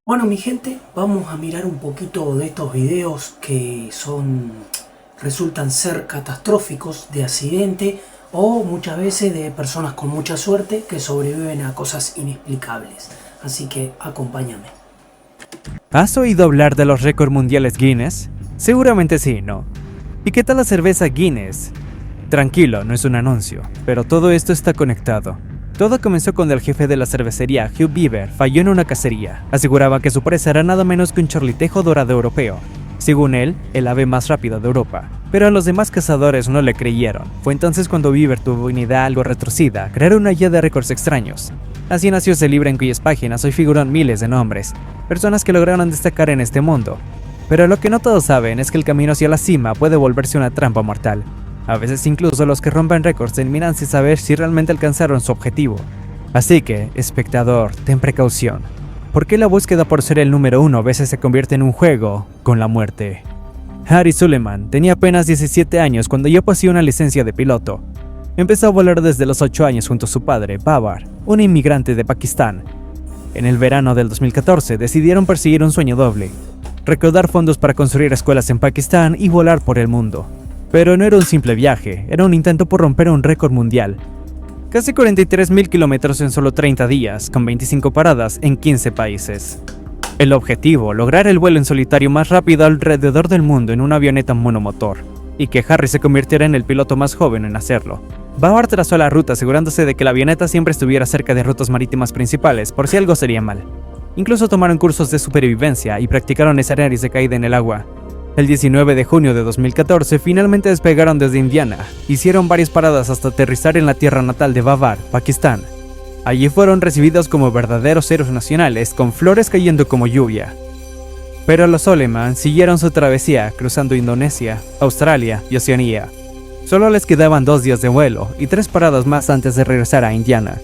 Bueno, mi gente, vamos a mirar un poquito de estos videos que resultan ser catastróficos de accidente o muchas veces de personas con mucha suerte que sobreviven a cosas inexplicables. Así que acompáñame. ¿Has oído hablar de los récords mundiales Guinness? Seguramente sí, ¿no? ¿Y qué tal la cerveza Guinness? Tranquilo, no es un anuncio, pero todo esto está conectado. Todo comenzó cuando el jefe de la cervecería, Hugh Beaver, falló en una cacería. Aseguraba que su presa era nada menos que un chorlitejo dorado europeo. Según él, el ave más rápida de Europa. Pero a los demás cazadores no le creyeron. Fue entonces cuando Beaver tuvo una idea algo retorcida, crear una guía de récords extraños. Así nació ese libro en cuyas páginas hoy figuran miles de nombres, personas que lograron destacar en este mundo. Pero lo que no todos saben es que el camino hacia la cima puede volverse una trampa mortal. A veces incluso los que rompen récords terminan sin saber si realmente alcanzaron su objetivo. Así que, espectador, ten precaución. ¿Por qué la búsqueda por ser el número uno a veces se convierte en un juego con la muerte? Harry Sullivan tenía apenas 17 años cuando ya poseía una licencia de piloto. Empezó a volar desde los 8 años junto a su padre, Babar, un inmigrante de Pakistán. En el verano del 2014 decidieron perseguir un sueño doble: recaudar fondos para construir escuelas en Pakistán y volar por el mundo. Pero no era un simple viaje, era un intento por romper un récord mundial. Casi 43.000 kilómetros en solo 30 días, con 25 paradas en 15 países. El objetivo, lograr el vuelo en solitario más rápido alrededor del mundo en una avioneta monomotor, y que Harry se convirtiera en el piloto más joven en hacerlo. Bauer trazó la ruta asegurándose de que la avioneta siempre estuviera cerca de rutas marítimas principales por si algo sería mal. Incluso tomaron cursos de supervivencia y practicaron escenarios de caída en el agua. El 19 de junio de 2014 finalmente despegaron desde Indiana. Hicieron varias paradas hasta aterrizar en la tierra natal de Babar, Pakistán. Allí fueron recibidos como verdaderos héroes nacionales, con flores cayendo como lluvia. Pero los Sullivan siguieron su travesía cruzando Indonesia, Australia y Oceanía. Solo les quedaban 2 días de vuelo y 3 paradas más antes de regresar a Indiana.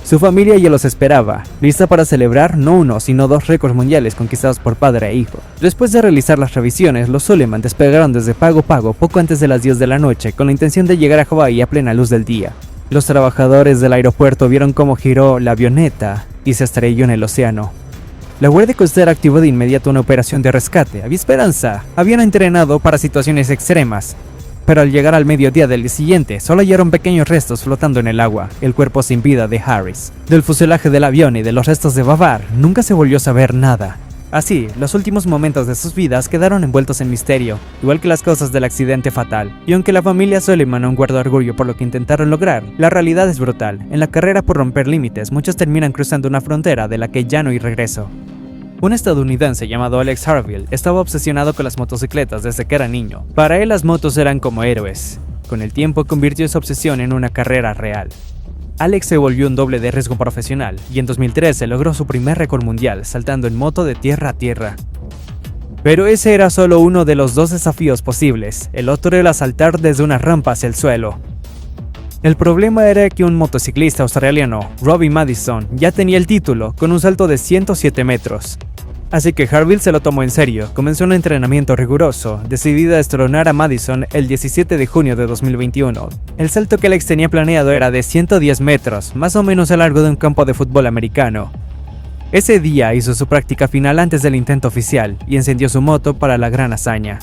Su familia ya los esperaba, lista para celebrar no uno, sino 2 récords mundiales conquistados por padre e hijo. Después de realizar las revisiones, los Sullivan despegaron desde Pago Pago poco antes de las 10 de la noche con la intención de llegar a Hawái a plena luz del día. Los trabajadores del aeropuerto vieron cómo giró la avioneta y se estrelló en el océano. La Guardia Costera activó de inmediato una operación de rescate. Había esperanza, habían entrenado para situaciones extremas. Pero al llegar al mediodía del día siguiente, solo hallaron pequeños restos flotando en el agua, el cuerpo sin vida de Harris. Del fuselaje del avión y de los restos de Babar, nunca se volvió a saber nada. Así, los últimos momentos de sus vidas quedaron envueltos en misterio, igual que las causas del accidente fatal. Y aunque la familia Sullivan aún guarda orgullo por lo que intentaron lograr, la realidad es brutal. En la carrera por romper límites, muchos terminan cruzando una frontera de la que ya no hay regreso. Un estadounidense llamado Alex Harville estaba obsesionado con las motocicletas desde que era niño. Para él las motos eran como héroes. Con el tiempo convirtió esa obsesión en una carrera real. Alex se volvió un doble de riesgo profesional y en 2013 logró su primer récord mundial saltando en moto de tierra a tierra. Pero ese era solo uno de los 2 desafíos posibles, el otro era saltar desde una rampa hacia el suelo. El problema era que un motociclista australiano, Robbie Madison, ya tenía el título con un salto de 107 metros. Así que Harville se lo tomó en serio, comenzó un entrenamiento riguroso, decidido a destronar a Madison el 17 de junio de 2021. El salto que Alex tenía planeado era de 110 metros, más o menos a largo de un campo de fútbol americano. Ese día hizo su práctica final antes del intento oficial y encendió su moto para la gran hazaña.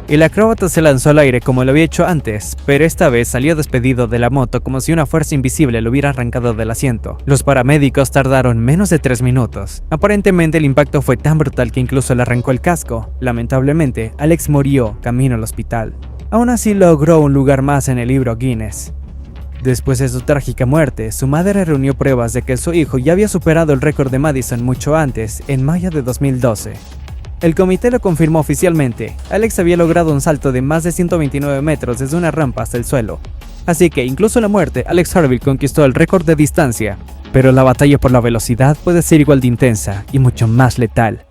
El acróbata se lanzó al aire como lo había hecho antes, pero esta vez salió despedido de la moto como si una fuerza invisible lo hubiera arrancado del asiento. Los paramédicos tardaron menos de 3 minutos. Aparentemente el impacto fue tan brutal que incluso le arrancó el casco. Lamentablemente, Alex murió camino al hospital. Aún así logró un lugar más en el libro Guinness. Después de su trágica muerte, su madre reunió pruebas de que su hijo ya había superado el récord de Madison mucho antes, en mayo de 2012. El comité lo confirmó oficialmente. Alex había logrado un salto de más de 129 metros desde una rampa hasta el suelo. Así que, incluso en la muerte, Alex Harville conquistó el récord de distancia. Pero la batalla por la velocidad puede ser igual de intensa y mucho más letal.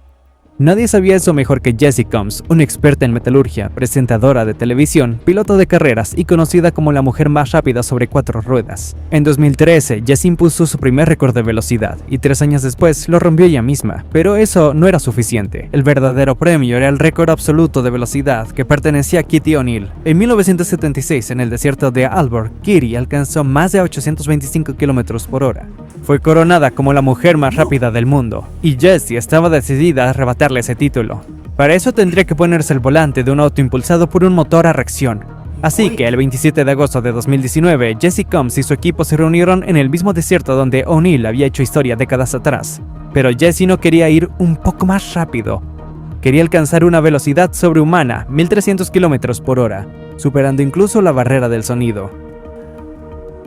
Nadie sabía eso mejor que Jessie Combs, una experta en metalurgia, presentadora de televisión, piloto de carreras y conocida como la mujer más rápida sobre 4 ruedas. En 2013, Jessie impuso su primer récord de velocidad y 3 años después lo rompió ella misma, pero eso no era suficiente. El verdadero premio era el récord absoluto de velocidad que pertenecía a Kitty O'Neill. En 1976, en el desierto de Aalborg, Kitty alcanzó más de 825 km por hora. Fue coronada como la mujer más rápida del mundo, y Jessie estaba decidida a arrebatarle ese título. Para eso tendría que ponerse al volante de un auto impulsado por un motor a reacción. Así que el 27 de agosto de 2019, Jessie Combs y su equipo se reunieron en el mismo desierto donde O'Neill había hecho historia décadas atrás. Pero Jessie no quería ir un poco más rápido. Quería alcanzar una velocidad sobrehumana, 1300 km por hora, superando incluso la barrera del sonido.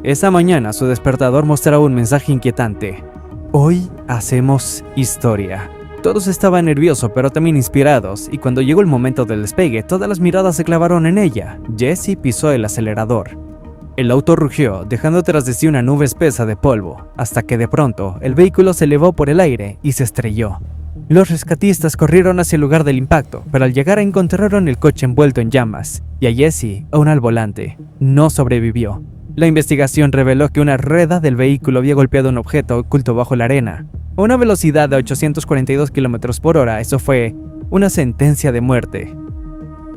Esa mañana su despertador mostraba un mensaje inquietante. Hoy hacemos historia. Todos estaban nerviosos pero también inspirados, y cuando llegó el momento del despegue, todas las miradas se clavaron en ella. Jessie pisó el acelerador. El auto rugió, dejando tras de sí una nube espesa de polvo, hasta que de pronto el vehículo se elevó por el aire y se estrelló. Los rescatistas corrieron hacia el lugar del impacto, pero al llegar encontraron el coche envuelto en llamas, y a Jessie, aún al volante, no sobrevivió. La investigación reveló que una rueda del vehículo había golpeado un objeto oculto bajo la arena. A una velocidad de 842 km por hora, eso fue una sentencia de muerte.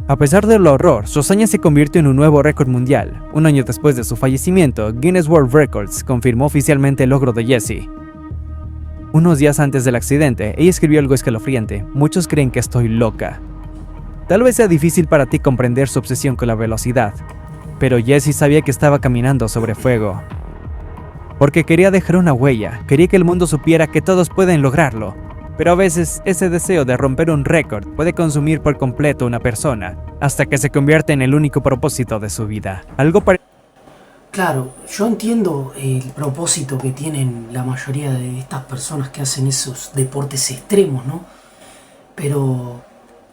A pesar del horror, su hazaña se convirtió en un nuevo récord mundial. Un año después de su fallecimiento, Guinness World Records confirmó oficialmente el logro de Jessie. Unos días antes del accidente, ella escribió algo escalofriante: muchos creen que estoy loca. Tal vez sea difícil para ti comprender su obsesión con la velocidad, pero Jessie sabía que estaba caminando sobre fuego. Porque quería dejar una huella, quería que el mundo supiera que todos pueden lograrlo. Pero a veces ese deseo de romper un récord puede consumir por completo una persona, hasta que se convierte en el único propósito de su vida. Claro, yo entiendo el propósito que tienen la mayoría de estas personas que hacen esos deportes extremos, ¿no? Pero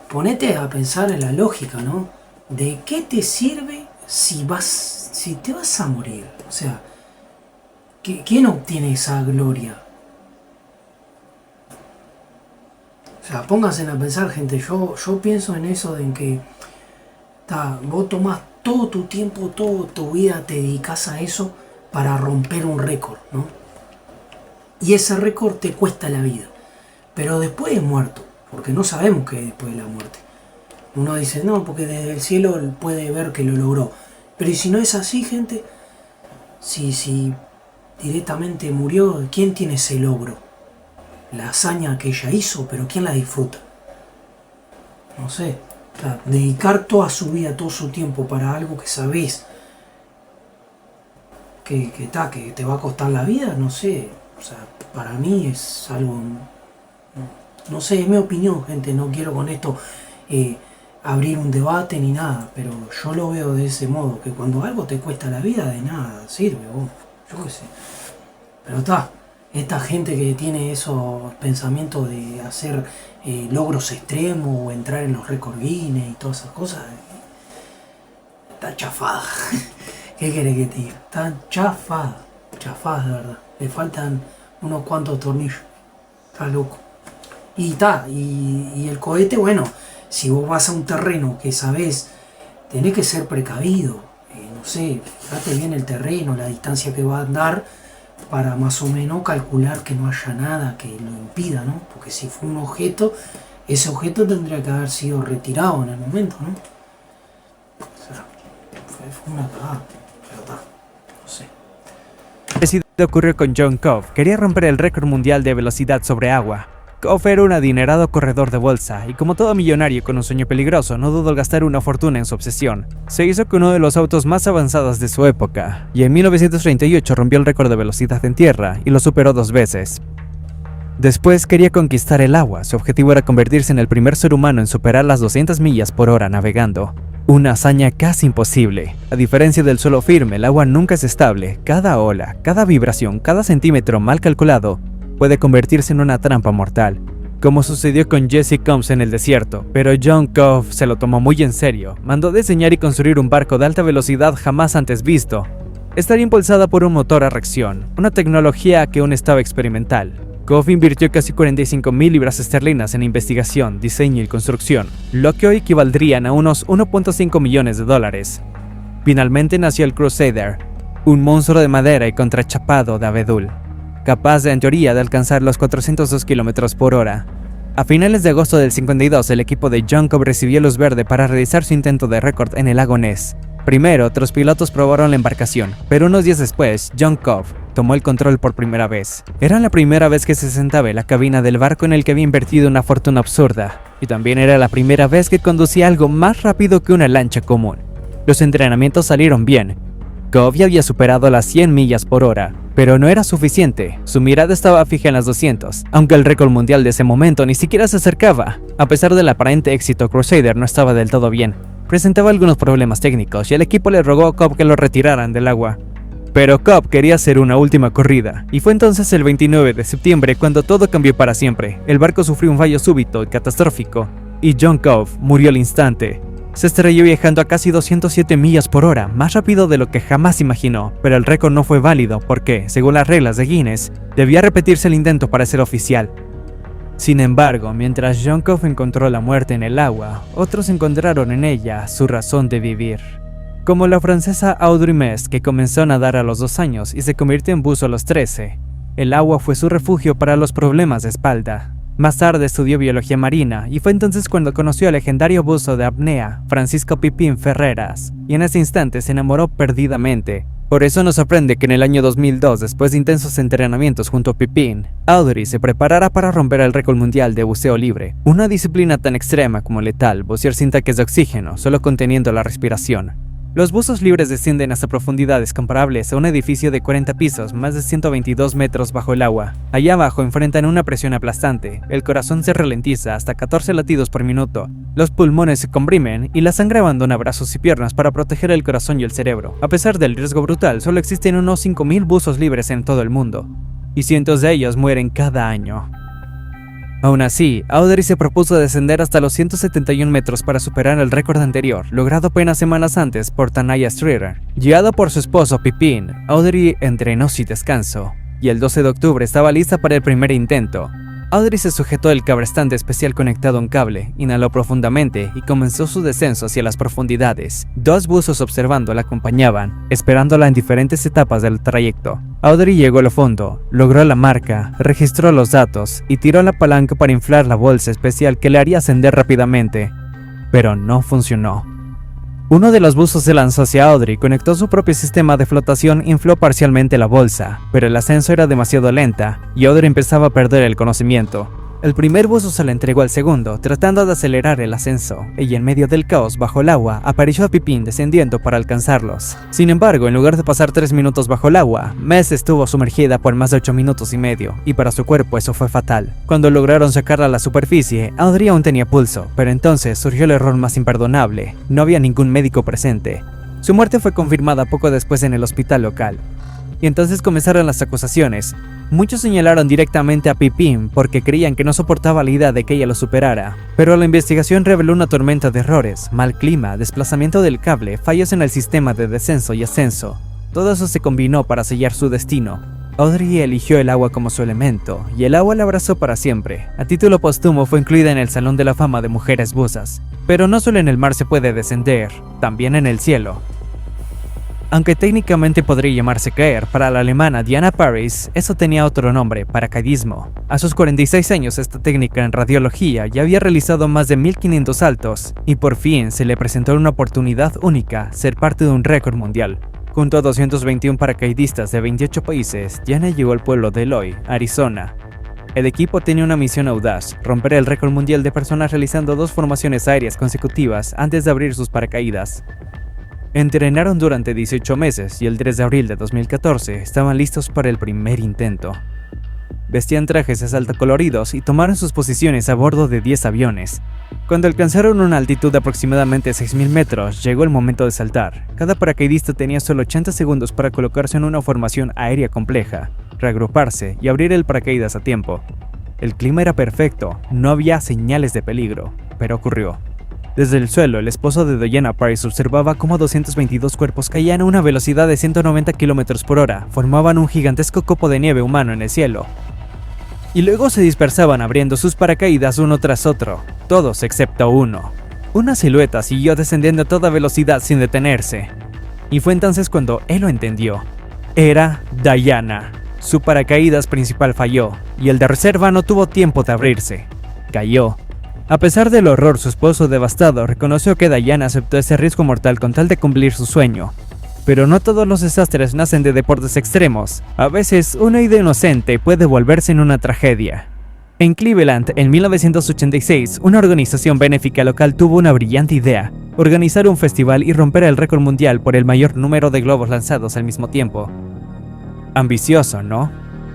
ponete a pensar en la lógica, ¿no? ¿De qué te sirve si te vas a morir? O sea, ¿quién obtiene esa gloria? O sea, pónganse a pensar, gente. Yo pienso en eso, en que vos tomás todo tu tiempo, toda tu vida, te dedicas a eso para romper un récord, ¿no? Y ese récord te cuesta la vida. Pero después de muerto, porque no sabemos qué es después de la muerte. Uno dice, no, porque desde el cielo puede ver que lo logró. Pero ¿y si no es así, gente? Si directamente murió, ¿quién tiene ese logro? La hazaña que ella hizo, pero ¿quién la disfruta? No sé. O sea, dedicar toda su vida, todo su tiempo para algo que sabés que te va a costar la vida, no sé. O sea, para mí es algo... No sé, es mi opinión, gente. No quiero con esto abrir un debate ni nada, pero yo lo veo de ese modo, que cuando algo te cuesta la vida, de nada sirve, vos. Yo qué sé. Pero esta gente que tiene esos pensamientos de hacer logros extremos o entrar en los récords Guinness y todas esas cosas, está chafada. ¿Qué querés que te diga? Está chafada de verdad. Le faltan unos cuantos tornillos. Está loco. Y el cohete, bueno, si vos vas a un terreno que sabés, tenés que ser precavido. No sé, fíjate bien el terreno, la distancia que va a andar, para más o menos calcular que no haya nada que lo impida, ¿no? Porque si fue un objeto, ese objeto tendría que haber sido retirado en el momento, ¿no? O sea, fue una cagada, pero está, no sé. Así ocurrió con John Cobb. Quería romper el récord mundial de velocidad sobre agua. Cobb era un adinerado corredor de bolsa, y como todo millonario con un sueño peligroso, no dudó en gastar una fortuna en su obsesión. Se hizo con uno de los autos más avanzados de su época, y en 1938 rompió el récord de velocidad en tierra, y lo superó 2 veces. Después quería conquistar el agua. Su objetivo era convertirse en el primer ser humano en superar las 200 millas por hora navegando. Una hazaña casi imposible. A diferencia del suelo firme, el agua nunca es estable. Cada ola, cada vibración, cada centímetro mal calculado puede convertirse en una trampa mortal, como sucedió con Jessie Combs en el desierto. Pero John Cobb se lo tomó muy en serio. Mandó diseñar y construir un barco de alta velocidad jamás antes visto. Estaría impulsada por un motor a reacción, una tecnología que aún estaba experimental. Cobb invirtió casi 45.000 libras esterlinas en investigación, diseño y construcción, lo que hoy equivaldrían a unos 1.5 millones de dólares. Finalmente nació el Crusader, un monstruo de madera y contrachapado de abedul, capaz en teoría de alcanzar los 402 km por hora. A finales de agosto del 52, el equipo de John Cobb recibió luz verde para realizar su intento de récord en el lago Ness. Primero, otros pilotos probaron la embarcación, pero unos días después, John Cobb tomó el control por primera vez. Era la primera vez que se sentaba en la cabina del barco en el que había invertido una fortuna absurda, y también era la primera vez que conducía algo más rápido que una lancha común. Los entrenamientos salieron bien. Cobb ya había superado las 100 millas por hora, pero no era suficiente. Su mirada estaba fija en las 200, aunque el récord mundial de ese momento ni siquiera se acercaba. A pesar del aparente éxito, Crusader no estaba del todo bien. Presentaba algunos problemas técnicos y el equipo le rogó a Cobb que lo retiraran del agua. Pero Cobb quería hacer una última corrida, y fue entonces el 29 de septiembre cuando todo cambió para siempre. El barco sufrió un fallo súbito y catastrófico, y John Cobb murió al instante. Se estrelló viajando a casi 207 millas por hora, más rápido de lo que jamás imaginó, pero el récord no fue válido porque, según las reglas de Guinness, debía repetirse el intento para ser oficial. Sin embargo, mientras John Cobb encontró la muerte en el agua, otros encontraron en ella su razón de vivir. Como la francesa Audrey Mest, que comenzó a nadar a los 2 años y se convirtió en buzo a los 13. El agua fue su refugio para los problemas de espalda. Más tarde estudió biología marina y fue entonces cuando conoció al legendario buzo de apnea, Francisco Pipín Ferreras, y en ese instante se enamoró perdidamente. Por eso nos sorprende que en el año 2002, después de intensos entrenamientos junto a Pipín, Audrey se preparara para romper el récord mundial de buceo libre, una disciplina tan extrema como letal, bucear sin tanques de oxígeno, solo conteniendo la respiración. Los buzos libres descienden hasta profundidades comparables a un edificio de 40 pisos, más de 122 metros bajo el agua. Allá abajo enfrentan una presión aplastante, el corazón se ralentiza hasta 14 latidos por minuto, los pulmones se comprimen y la sangre abandona brazos y piernas para proteger el corazón y el cerebro. A pesar del riesgo brutal, solo existen unos 5.000 buzos libres en todo el mundo, y cientos de ellos mueren cada año. Aún así, Audrey se propuso descender hasta los 171 metros para superar el récord anterior, logrado apenas semanas antes por Tanaya Streeter. Guiado por su esposo Pipín, Audrey entrenó sin descanso, y el 12 de octubre estaba lista para el primer intento. Audrey se sujetó el cabrestante especial conectado a un cable, inhaló profundamente y comenzó su descenso hacia las profundidades. 2 buzos observando la acompañaban, esperándola en diferentes etapas del trayecto. Audrey llegó al fondo, logró la marca, registró los datos y tiró la palanca para inflar la bolsa especial que le haría ascender rápidamente. Pero no funcionó. Uno de los buzos se lanzó hacia Audrey, conectó su propio sistema de flotación e infló parcialmente la bolsa, pero el ascenso era demasiado lenta y Audrey empezaba a perder el conocimiento. El primer buzo se le entregó al segundo, tratando de acelerar el ascenso, y en medio del caos bajo el agua apareció Pipín descendiendo para alcanzarlos. Sin embargo, en lugar de pasar 3 minutos bajo el agua, Mest estuvo sumergida por más de 8 minutos y medio, y para su cuerpo eso fue fatal. Cuando lograron sacarla a la superficie, Audrey aún tenía pulso, pero entonces surgió el error más imperdonable: no había ningún médico presente. Su muerte fue confirmada poco después en el hospital local. Y entonces comenzaron las acusaciones. Muchos señalaron directamente a Pipín porque creían que no soportaba la idea de que ella lo superara. Pero la investigación reveló una tormenta de errores: mal clima, desplazamiento del cable, fallos en el sistema de descenso y ascenso. Todo eso se combinó para sellar su destino. Audrey eligió el agua como su elemento, y el agua la abrazó para siempre. A título póstumo fue incluida en el Salón de la Fama de Mujeres Buzas. Pero no solo en el mar se puede descender, también en el cielo. Aunque técnicamente podría llamarse caer, para la alemana Diana Paris eso tenía otro nombre: paracaidismo. A sus 46 años esta técnica en radiología ya había realizado más de 1500 saltos, y por fin se le presentó una oportunidad única: ser parte de un récord mundial. Junto a 221 paracaidistas de 28 países, Diana llegó al pueblo de Eloy, Arizona. El equipo tenía una misión audaz: romper el récord mundial de personas realizando 2 formaciones aéreas consecutivas antes de abrir sus paracaídas. Entrenaron durante 18 meses y el 3 de abril de 2014 estaban listos para el primer intento. Vestían trajes de asalto coloridos y tomaron sus posiciones a bordo de 10 aviones. Cuando alcanzaron una altitud de aproximadamente 6.000 metros, llegó el momento de saltar. Cada paracaidista tenía solo 80 segundos para colocarse en una formación aérea compleja, reagruparse y abrir el paracaídas a tiempo. El clima era perfecto, no había señales de peligro, pero ocurrió. Desde el suelo, el esposo de Diana Paris observaba cómo 222 cuerpos caían a una velocidad de 190 km por hora, formaban un gigantesco copo de nieve humano en el cielo. y luego se dispersaban abriendo sus paracaídas uno tras otro, todos excepto uno. Una silueta siguió descendiendo a toda velocidad sin detenerse, y fue entonces cuando él lo entendió. Era Diana. Su paracaídas principal falló, y el de reserva no tuvo tiempo de abrirse. Cayó. A pesar del horror, su esposo devastado reconoció que Diana aceptó ese riesgo mortal con tal de cumplir su sueño. Pero no todos los desastres nacen de deportes extremos. A veces, una idea inocente puede volverse en una tragedia. En Cleveland, en 1986, una organización benéfica local tuvo una brillante idea: organizar un festival y romper el récord mundial por el mayor número de globos lanzados al mismo tiempo. Ambicioso, ¿no?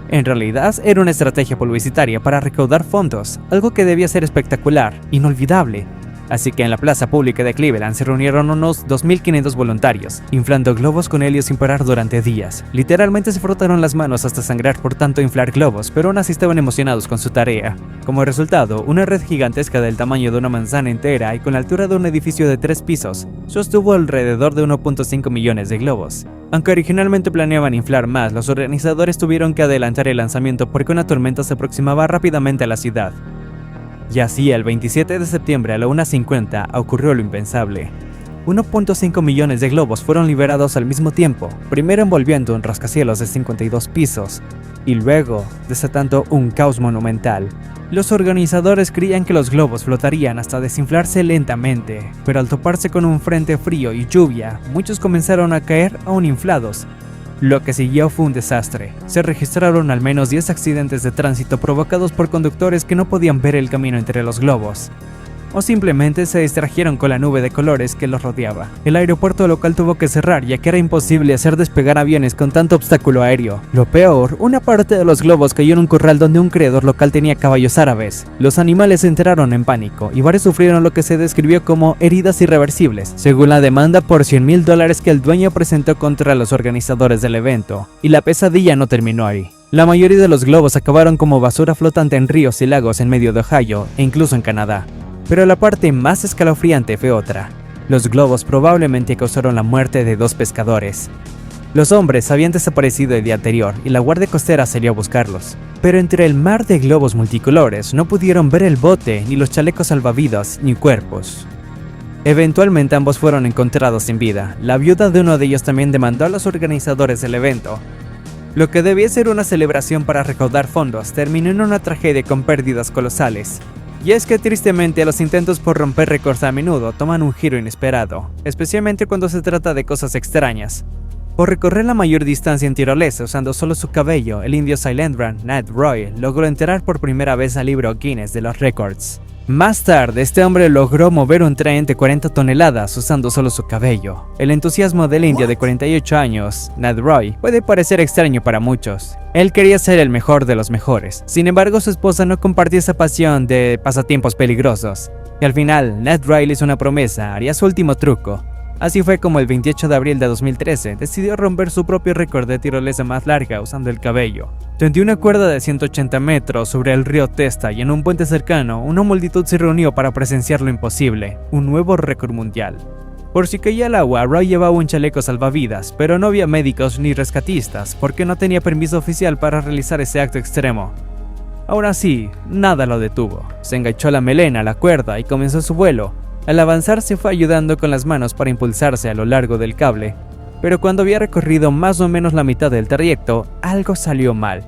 En realidad, era una estrategia publicitaria para recaudar fondos, algo que debía ser espectacular, inolvidable. Así que en la plaza pública de Cleveland se reunieron unos 2.500 voluntarios, inflando globos con helio sin parar durante días. Literalmente se frotaron las manos hasta sangrar por tanto inflar globos, pero aún así estaban emocionados con su tarea. Como resultado, una red gigantesca del tamaño de una manzana entera y con la altura de un edificio de 3 pisos, sostuvo alrededor de 1.5 millones de globos. Aunque originalmente planeaban inflar más, los organizadores tuvieron que adelantar el lanzamiento porque una tormenta se aproximaba rápidamente a la ciudad. Y así, el 27 de septiembre a la 1:50 ocurrió lo impensable. 1.5 millones de globos fueron liberados al mismo tiempo, primero envolviendo un rascacielos de 52 pisos, y luego desatando un caos monumental. Los organizadores creían que los globos flotarían hasta desinflarse lentamente, pero al toparse con un frente frío y lluvia, muchos comenzaron a caer aún inflados. Lo que siguió fue un desastre. Se registraron al menos 10 accidentes de tránsito provocados por conductores que no podían ver el camino entre los globos, o simplemente se distrajeron con la nube de colores que los rodeaba. El aeropuerto local tuvo que cerrar ya que era imposible hacer despegar aviones con tanto obstáculo aéreo. Lo peor, una parte de los globos cayó en un corral donde un criador local tenía caballos árabes. Los animales entraron en pánico y varios sufrieron lo que se describió como heridas irreversibles, según la demanda por $100,000 que el dueño presentó contra los organizadores del evento. Y la pesadilla no terminó ahí. La mayoría de los globos acabaron como basura flotante en ríos y lagos en medio de Ohio e incluso en Canadá. Pero la parte más escalofriante fue otra. Los globos probablemente causaron la muerte de 2 pescadores. Los hombres habían desaparecido el día anterior y la guardia costera salió a buscarlos. Pero entre el mar de globos multicolores no pudieron ver el bote, ni los chalecos salvavidas, ni cuerpos. Eventualmente ambos fueron encontrados sin vida. La viuda de uno de ellos también demandó a los organizadores del evento. Lo que debía ser una celebración para recaudar fondos terminó en una tragedia con pérdidas colosales. Y es que tristemente los intentos por romper récords a menudo toman un giro inesperado, especialmente cuando se trata de cosas extrañas. Por recorrer la mayor distancia en tirolesa usando solo su cabello, el indio Silendran, Ned Roy, logró entrar por primera vez al libro Guinness de los récords. Más tarde, este hombre logró mover un tren de 40 toneladas usando solo su cabello. El entusiasmo del indio de 48 años, Ned Roy, puede parecer extraño para muchos. Él quería ser el mejor de los mejores. Sin embargo, su esposa no compartía esa pasión de pasatiempos peligrosos. Y al final, Ned Roy le hizo una promesa: haría su último truco. Así fue como el 28 de abril de 2013 decidió romper su propio récord de tirolesa más larga usando el cabello. Tendió una cuerda de 180 metros sobre el río Testa y en un puente cercano, una multitud se reunió para presenciar lo imposible, un nuevo récord mundial. Por si caía al agua, Roy llevaba un chaleco salvavidas, pero no había médicos ni rescatistas porque no tenía permiso oficial para realizar ese acto extremo. Aún así, nada lo detuvo. Se enganchó la melena a la cuerda y comenzó su vuelo. Al avanzar se fue ayudando con las manos para impulsarse a lo largo del cable, pero cuando había recorrido más o menos la mitad del trayecto, algo salió mal.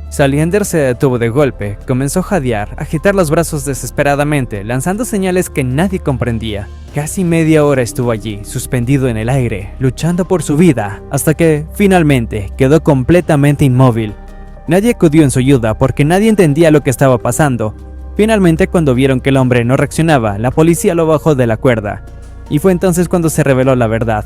Saliender se detuvo de golpe, comenzó a jadear, a agitar los brazos desesperadamente, lanzando señales que nadie comprendía. Casi media hora estuvo allí, suspendido en el aire, luchando por su vida, hasta que, finalmente, quedó completamente inmóvil. Nadie acudió en su ayuda porque nadie entendía lo que estaba pasando. Finalmente, cuando vieron que el hombre no reaccionaba, la policía lo bajó de la cuerda. Y fue entonces cuando se reveló la verdad.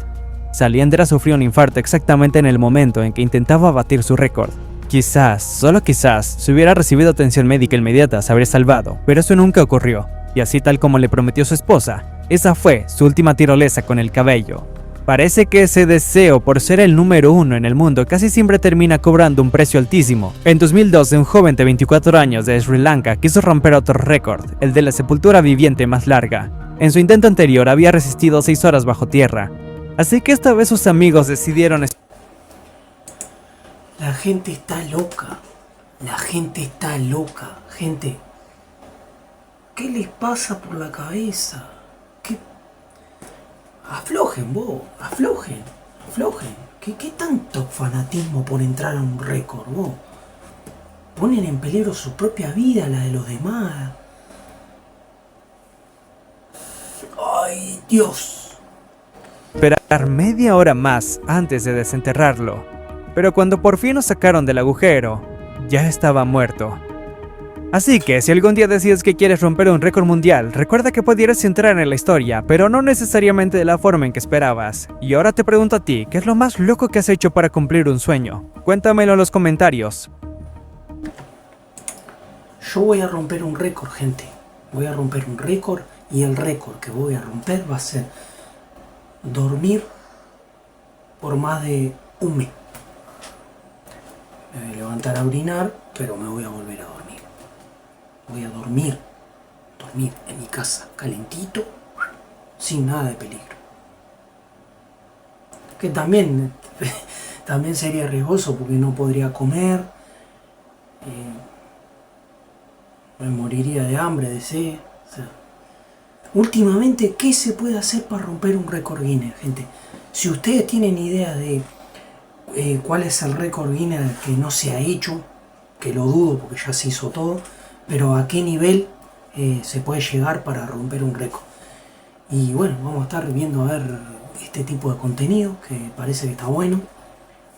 Saliendra sufrió un infarto exactamente en el momento en que intentaba batir su récord. Quizás, solo quizás, si hubiera recibido atención médica inmediata se habría salvado, pero eso nunca ocurrió. Y así tal como le prometió su esposa, esa fue su última tirolesa con el cabello. Parece que ese deseo por ser el número 1 en el mundo casi siempre termina cobrando un precio altísimo. En 2012, un joven de 24 años de Sri Lanka quiso romper otro récord, el de la sepultura viviente más larga. En su intento anterior había resistido 6 horas bajo tierra, así que esta vez sus amigos decidieron... La gente está loca. La gente está loca, gente. ¿Qué les pasa por la cabeza? ¿Qué? Aflojen vos, aflojen. ¿Qué tanto fanatismo por entrar a un récord vos? Ponen en peligro su propia vida, la de los demás. ¡Ay, Dios! Esperar media hora más antes de desenterrarlo. Pero cuando por fin lo sacaron del agujero, ya estaba muerto. Así que si algún día decides que quieres romper un récord mundial, recuerda que pudieras entrar en la historia, pero no necesariamente de la forma en que esperabas. Y ahora te pregunto a ti, ¿qué es lo más loco que has hecho para cumplir un sueño? Cuéntamelo en los comentarios. Yo voy a romper un récord, gente. Voy a romper un récord y el récord que voy a romper va a ser dormir por más de un mes. Me voy a levantar a orinar, pero me voy a volver a dormir. Voy a dormir en mi casa, calentito, sin nada de peligro. Que también sería riesgoso porque no podría comer, me moriría de hambre, de sed. O sea, últimamente, ¿qué se puede hacer para romper un récord Guinness, gente? Si ustedes tienen idea de cuál es el récord Guinness que no se ha hecho, que lo dudo porque ya se hizo todo, pero a qué nivel se puede llegar para romper un récord. Y bueno, vamos a estar viendo a ver este tipo de contenido que parece que está bueno.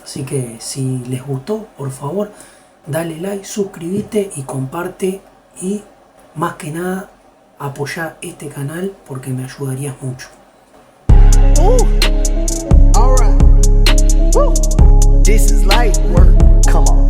Así que si les gustó, por favor, dale like, suscríbete y comparte. Y más que nada, apoyá este canal porque me ayudarías mucho. All right. This is light work. Come on.